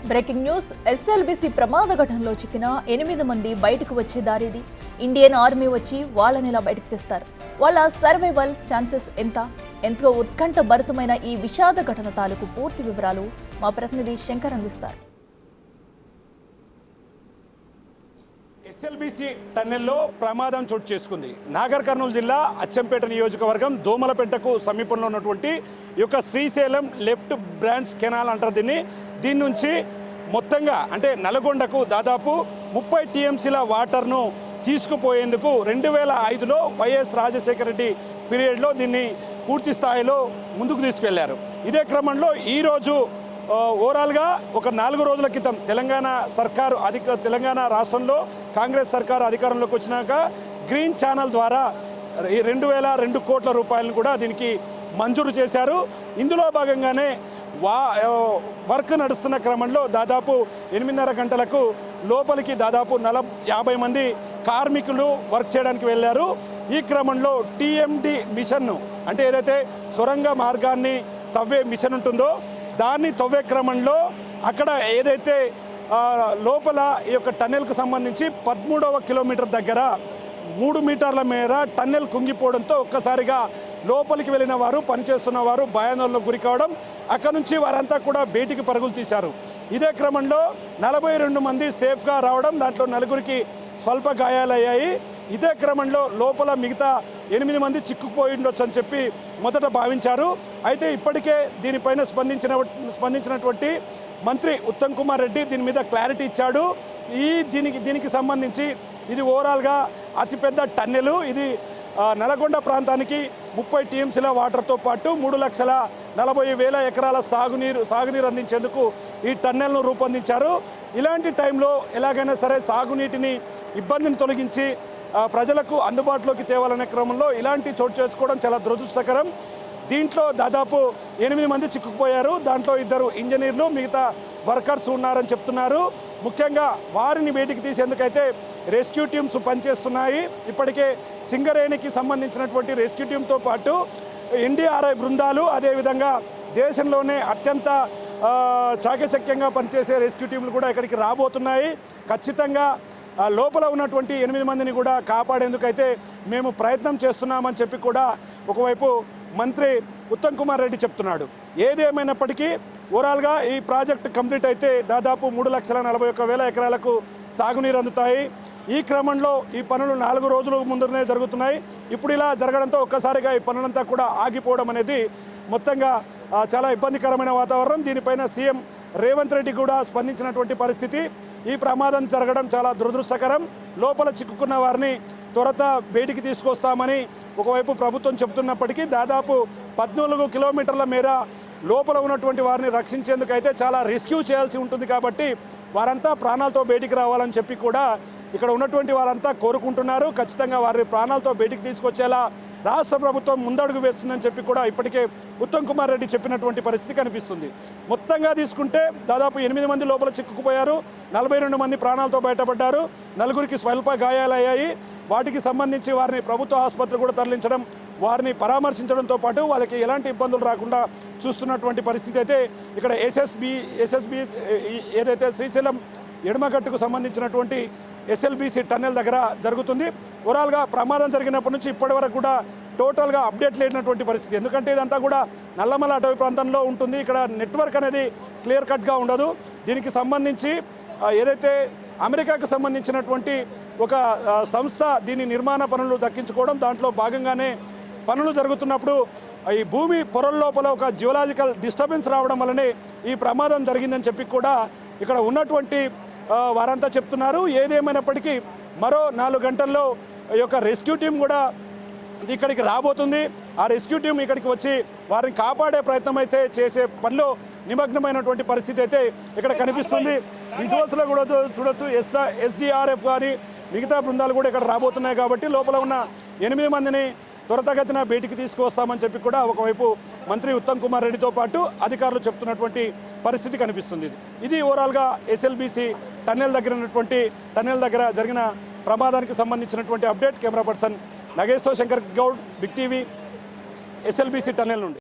Breaking news. SLBC ప్రమాద ఘటనలో చిక్కిన 8 మంది బయటకు వచ్చే దారిది. ఇండియన్ ఆర్మీ వచ్చి వాళ్ళని ఇలా బయటకు తెస్తారు. వాళ్ళ సర్వైవల్ ఛాన్సెస్ ఎంతో ఉత్కంఠభరితమైన ఈ విషాద ఘటన తాలూకు పూర్తి వివరాలు మా ప్రతినిధి శంకర్ అందిస్తారు. ఎస్ఎల్బీసీ టన్నెల్లో ప్రమాదం చోటు చేసుకుంది. నాగర్ కర్నూలు జిల్లా అచ్చంపేట నియోజకవర్గం దోమలపెంటకు సమీపంలో ఉన్నటువంటి ఈ యొక్క శ్రీశైలం లెఫ్ట్ బ్రాంచ్ కెనాల్ అంటారు దీని నుంచి మొత్తంగా అంటే నల్గొండకు దాదాపు 30 టీఎంసీల వాటర్ను తీసుకుపోయేందుకు 2005లో వైఎస్ రాజశేఖర రెడ్డి పీరియడ్లో దీన్ని పూర్తి స్థాయిలో ముందుకు తీసుకెళ్లారు. ఇదే క్రమంలో ఈరోజు ఓవరాల్గా ఒక 4 రోజుల క్రితం తెలంగాణ రాష్ట్రంలో కాంగ్రెస్ సర్కారు అధికారంలోకి వచ్చినాక గ్రీన్ ఛానల్ ద్వారా 2002 కోట్ల రూపాయలను కూడా దీనికి మంజూరు చేశారు. ఇందులో భాగంగానే వర్క్ నడుస్తున్న క్రమంలో దాదాపు 8:30 గంటలకు లోపలికి దాదాపు 50 మంది కార్మికులు వర్క్ చేయడానికి వెళ్ళారు. ఈ క్రమంలో టీఎండి మిషన్ను అంటే ఏదైతే సొరంగ మార్గాన్ని తవ్వే మిషన్ ఉంటుందో దాన్ని తవ్వే క్రమంలో అక్కడ ఏదైతే లోపల ఈ యొక్క టన్నెల్కు సంబంధించి 13వ కిలోమీటర్ దగ్గర 3 మీటర్ల మేర టన్నెల్ కుంగిపోవడంతో ఒక్కసారిగా లోపలికి వెళ్ళిన వారు పనిచేస్తున్న వారు భయాందోళనకు గురి కావడం, అక్కడ నుంచి వారంతా కూడా బయటికి పరుగులు తీశారు. ఇదే క్రమంలో 42 మంది సేఫ్గా రావడం, దాంట్లో 4గురికి స్వల్ప గాయాలయ్యాయి. ఇదే క్రమంలో లోపల మిగతా 8 మంది చిక్కుపోయి ఉండొచ్చు అని చెప్పి మొదట భావించారు. అయితే ఇప్పటికే దీనిపైన స్పందించినటువంటి మంత్రి ఉత్తమ్ కుమార్ రెడ్డి దీని మీద క్లారిటీ ఇచ్చాడు. దీనికి సంబంధించి ఇది ఓవరాల్గా అతిపెద్ద టన్నెలు. ఇది నల్గొండ ప్రాంతానికి 30 టీఎంసీల వాటర్తో పాటు 3,40,000 ఎకరాల సాగునీరు అందించేందుకు ఈ టన్నెల్ను రూపొందించారు. ఇలాంటి టైంలో ఎలాగైనా సరే సాగునీటిని ఇబ్బందిని తొలగించి ప్రజలకు అందుబాటులోకి తేవాలనే క్రమంలో ఇలాంటి చోటు చేసుకోవడం చాలా దురదృష్టకరం. దీంట్లో దాదాపు 8 మంది చిక్కుకుపోయారు. దాంట్లో 2 ఇంజనీర్లు, మిగతా వర్కర్స్ ఉన్నారని చెప్తున్నారు. ముఖ్యంగా వారిని బయటికి తీసేందుకైతే రెస్క్యూ టీమ్స్ పనిచేస్తున్నాయి. ఇప్పటికే సింగరేణికి సంబంధించినటువంటి రెస్క్యూ టీంతో పాటు ఎన్డీఆర్ఐ బృందాలు, అదేవిధంగా దేశంలోనే అత్యంత చాకచక్యంగా పనిచేసే రెస్క్యూ టీంలు కూడా ఇక్కడికి రాబోతున్నాయి. ఖచ్చితంగా లోపల ఉన్నటువంటి 8 మందిని కూడా కాపాడేందుకైతే మేము ప్రయత్నం చేస్తున్నామని చెప్పి కూడా ఒకవైపు మంత్రి ఉత్తమ్ కుమార్ రెడ్డి చెప్తున్నాడు. ఏదేమైనప్పటికీ ఓవరాల్గా ఈ ప్రాజెక్ట్ కంప్లీట్ అయితే దాదాపు 3,41,000 ఎకరాలకు సాగునీరు అందుతాయి. ఈ క్రమంలో ఈ పనులు 4 రోజుల ముందునే జరుగుతున్నాయి. ఇప్పుడు ఇలా జరగడంతో ఒక్కసారిగా ఈ పనులంతా కూడా ఆగిపోవడం అనేది మొత్తంగా చాలా ఇబ్బందికరమైన వాతావరణం. దీనిపైన సీఎం రేవంత్ రెడ్డి కూడా స్పందించినటువంటి పరిస్థితి. ఈ ప్రమాదం జరగడం చాలా దురదృష్టకరం. లోపల చిక్కుకున్న వారిని త్వరత బయటికి తీసుకొస్తామని ఒకవైపు ప్రభుత్వం చెబుతున్నప్పటికీ దాదాపు 14 కిలోమీటర్ల మేర లోపల ఉన్నటువంటి వారిని రక్షించేందుకైతే చాలా రెస్క్యూ చేయాల్సి ఉంటుంది. కాబట్టి వారంతా ప్రాణాలతో బయటికి రావాలని చెప్పి కూడా ఇక్కడ ఉన్నటువంటి వారంతా కోరుకుంటున్నారు. ఖచ్చితంగా వారి ప్రాణాలతో బయటికి తీసుకొచ్చేలా రాష్ట్ర ప్రభుత్వం ముందడుగు వేస్తుందని చెప్పి కూడా ఇప్పటికే ఉత్తమ్ కుమార్ రెడ్డి చెప్పినటువంటి పరిస్థితి కనిపిస్తుంది. మొత్తంగా తీసుకుంటే దాదాపు 8 మంది లోపల చిక్కుకుపోయారు. 42 మంది ప్రాణాలతో బయటపడ్డారు. 4గురికి స్వల్ప గాయాలయ్యాయి. వాటికి సంబంధించి వారిని ప్రభుత్వ ఆసుపత్రి కూడా తరలించడం, వారిని పరామర్శించడంతో పాటు వాళ్ళకి ఎలాంటి ఇబ్బందులు రాకుండా చూస్తున్నటువంటి పరిస్థితి అయితే ఇక్కడ ఎస్ఎస్బి ఏదైతే శ్రీశైలం ఎడమగట్టుకు సంబంధించినటువంటి ఎస్ఎల్బీసీ టన్నెల్ దగ్గర జరుగుతుంది. ఓవరాల్గా ప్రమాదం జరిగినప్పటి నుంచి ఇప్పటి వరకు కూడా టోటల్గా అప్డేట్ లేనటువంటి పరిస్థితి. ఎందుకంటే ఇదంతా కూడా నల్లమల అటవీ ప్రాంతంలో ఉంటుంది. ఇక్కడ నెట్వర్క్ అనేది క్లియర్ కట్గా ఉండదు. దీనికి సంబంధించి ఏదైతే అమెరికాకు సంబంధించినటువంటి ఒక సంస్థ దీని నిర్మాణ పనులు దక్కించుకోవడం, దాంట్లో భాగంగానే పనులు జరుగుతున్నప్పుడు ఈ భూమి పొరల లోపల ఒక జియోలాజికల్ డిస్టర్బెన్స్ రావడం వల్లనే ఈ ప్రమాదం జరిగిందని చెప్పి కూడా ఇక్కడ ఉన్నటువంటి వారంతా చెప్తున్నారు. ఏదేమైనప్పటికీ మరో 4 గంటల్లో ఈ యొక్క రెస్క్యూ టీం కూడా ఇక్కడికి రాబోతుంది. ఆ రెస్క్యూ టీం ఇక్కడికి వచ్చి వారిని కాపాడే ప్రయత్నం అయితే చేసే పనిలో నిమగ్నమైనటువంటి పరిస్థితి అయితే ఇక్కడ కనిపిస్తుంది. విజువల్స్లో కూడా చూడొచ్చు. ఎస్డీఆర్ఎఫ్ కానీ మిగతా బృందాలు కూడా ఇక్కడ రాబోతున్నాయి. కాబట్టి లోపల ఉన్న 8 మందిని త్వరితగతిన బయటికి తీసుకువస్తామని చెప్పి కూడా ఒకవైపు మంత్రి ఉత్తమ్ కుమార్ రెడ్డితో పాటు అధికారులు చెప్తున్నటువంటి పరిస్థితి కనిపిస్తుంది. ఇది ఓవరాల్గా ఎస్ఎల్బీసీ టన్నెల్ దగ్గర జరిగిన ప్రమాదానికి సంబంధించినటువంటి అప్డేట్. కెమెరా పర్సన్ నగేష్తో Shankar Goud, big TV, SLBC tunnel నుండి.